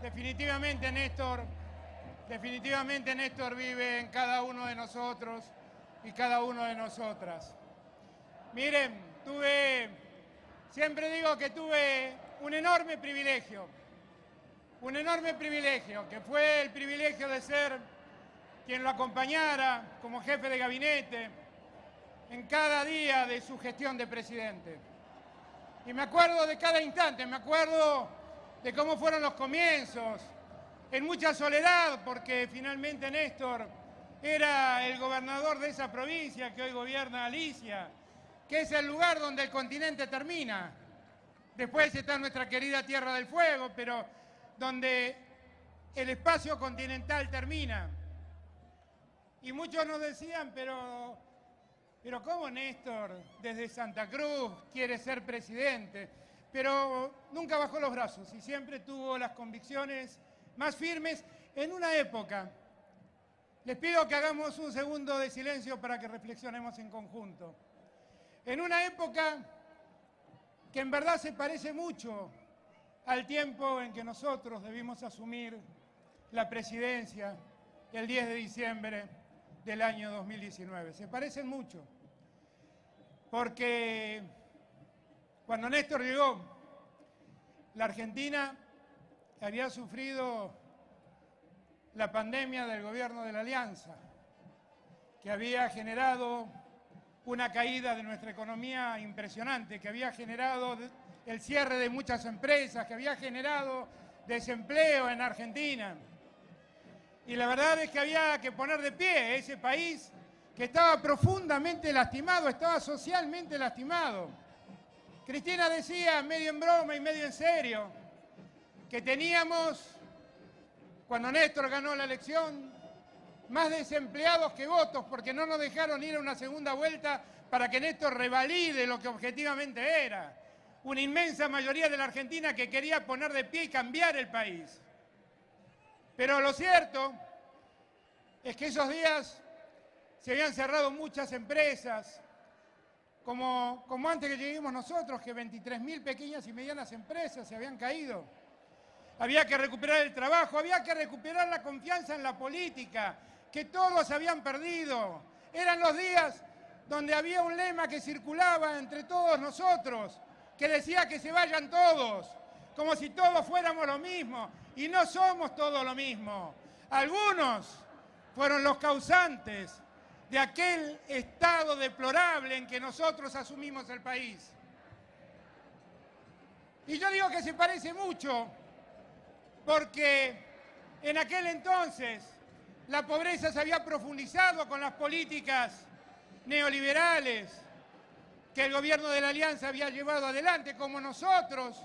definitivamente Néstor vive en cada uno de nosotros y cada uno de nosotras. Miren, siempre digo que tuve un enorme privilegio, que fue el privilegio de ser quien lo acompañara como jefe de gabinete en cada día de su gestión de presidente. Y me acuerdo de cada instante, me acuerdo de cómo fueron los comienzos, en mucha soledad, porque finalmente Néstor era el gobernador de esa provincia que hoy gobierna Alicia, que es el lugar donde el continente termina. Después está nuestra querida Tierra del Fuego, pero donde el espacio continental termina. Y muchos nos decían, pero ¿cómo Néstor desde Santa Cruz quiere ser presidente? Pero nunca bajó los brazos y siempre tuvo las convicciones más firmes en una época. Les pido que hagamos un segundo de silencio para que reflexionemos en conjunto. En una época que en verdad se parece mucho al tiempo en que nosotros debimos asumir la presidencia el 10 de diciembre del año 2019. Se parecen mucho, porque cuando Néstor llegó, la Argentina había sufrido la pandemia del gobierno de la Alianza, que había generado una caída de nuestra economía impresionante, que había generado el cierre de muchas empresas, que había generado desempleo en Argentina. Y la verdad es que había que poner de pie ese país que estaba profundamente lastimado, estaba socialmente lastimado. Cristina decía, medio en broma y medio en serio, que teníamos, cuando Néstor ganó la elección, más desempleados que votos, porque no nos dejaron ir a una segunda vuelta para que Néstor revalide lo que objetivamente era. Una inmensa mayoría de la Argentina que quería poner de pie y cambiar el país. Pero lo cierto es que esos días se habían cerrado muchas empresas, como antes que lleguemos nosotros, que 23.000 pequeñas y medianas empresas se habían caído. Había que recuperar el trabajo, había que recuperar la confianza en la política, que todos habían perdido. Eran los días donde había un lema que circulaba entre todos nosotros, que decía que se vayan todos, como si todos fuéramos lo mismo, y no somos todos lo mismo. Algunos fueron los causantes de aquel estado deplorable en que nosotros asumimos el país. Y yo digo que se parece mucho, porque en aquel entonces la pobreza se había profundizado con las políticas neoliberales que el gobierno de la Alianza había llevado adelante, como nosotros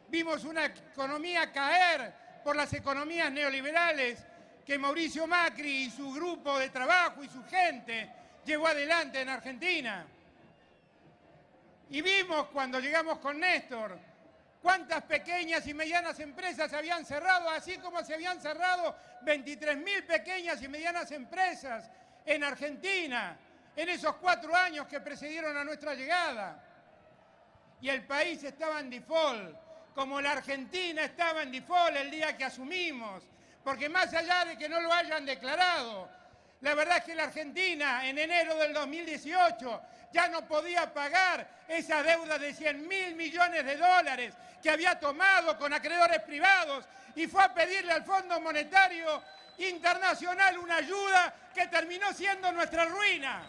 vimos una economía caer por las economías neoliberales que Mauricio Macri y su grupo de trabajo y su gente llevó adelante en Argentina. Y vimos cuando llegamos con Néstor cuántas pequeñas y medianas empresas se habían cerrado, así como se habían cerrado 23.000 pequeñas y medianas empresas en Argentina en esos 4 años que precedieron a nuestra llegada. Y el país estaba en default, como la Argentina estaba en default el día que asumimos, porque más allá de que no lo hayan declarado, la verdad es que la Argentina en enero del 2018 ya no podía pagar esa deuda de 100.000 millones de dólares que había tomado con acreedores privados y fue a pedirle al Fondo Monetario Internacional una ayuda que terminó siendo nuestra ruina.